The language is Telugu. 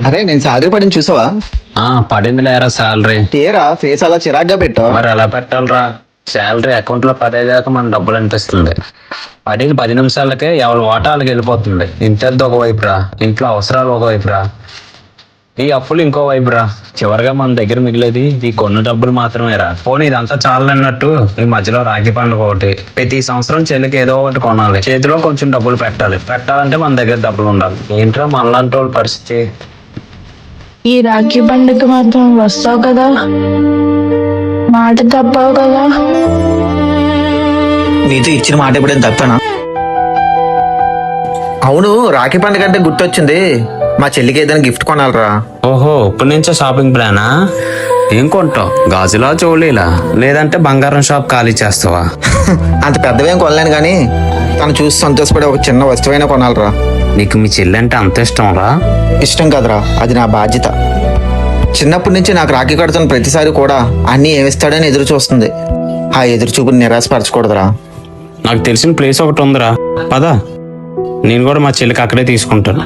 అరే నేను శాలరీ పడింది చూసావా? పడింది లేరా శాలరీ. తీరా ఫేస్ అలా చిరాగ్గా పెట్టావు. మరి ఎలా పెట్టాలరా? శాలరీ అకౌంట్ లో పడేదాకా మన డబ్బులు అనిపిస్తుంది. పడేది 10 నిమిషాలకే ఎవరి వాటాలకు వెళ్ళిపోతుంది. ఇంటద్దు ఒకవైపు రా, ఇంట్లో అవసరాలు ఒకవైపు రా, ఈ అప్పులు ఇంకో వైపు రా. చివరిగా మన దగ్గర మిగిలేది ఈ కొన్న డబ్బులు మాత్రమే రా. పోనీ ఇదంతా చాలన్నట్టు ఈ మధ్యలో రాఖీ పండుగ ఒకటి. ప్రతి సంవత్సరం చెల్లికి ఏదో ఒకటి కొనాలి, చేతిలో కొంచెం డబ్బులు పెట్టాలంటే మన దగ్గర డబ్బులు ఉండాలి. ఏంట్రా మనలాంటి వాళ్ళ పరిస్థితి? ఈ రాఖీ పండుగ మాత్రం వస్తావు కదా, మాట తప్పవు కదా. నీతో ఇచ్చిన మాట ఎప్పుడైనా తప్పానా? అవును, రాఖీ పండుగ అంటే గుర్తొచ్చింది, మా చెల్లికి ఏదైనా గిఫ్ట్ కొనాలిరా. ఓహో, ఇప్పటి నుంచో షాపింగ్ ప్లానా? ఏం కొంటావు? గాజులా, చోళీలా, లేదంటే బంగారం షాప్ ఖాళీ చేస్తావా? అంత పెద్దవేం కొనలేను కానీ తను చూసి సంతోషపడే ఒక చిన్న వస్తువైనా కొనాలిరా. నీకు మీ చెల్లి అంటే అంత ఇష్టం రా? ఇష్టం కదరా, అది నా బాధ్యత. చిన్నప్పటి నుంచి నాకు రాఖీ కడుతున్న ప్రతిసారి కూడా అన్నీ ఏమిస్తాడని ఎదురు చూస్తుంది. ఆ ఎదురు చూపుని నిరాశపరచకూడదురా. నాకు తెలిసిన ప్లేస్ ఒకటి ఉందిరా, పద. నేను కూడా మా చెల్లికి అక్కడే తీసుకుంటాను.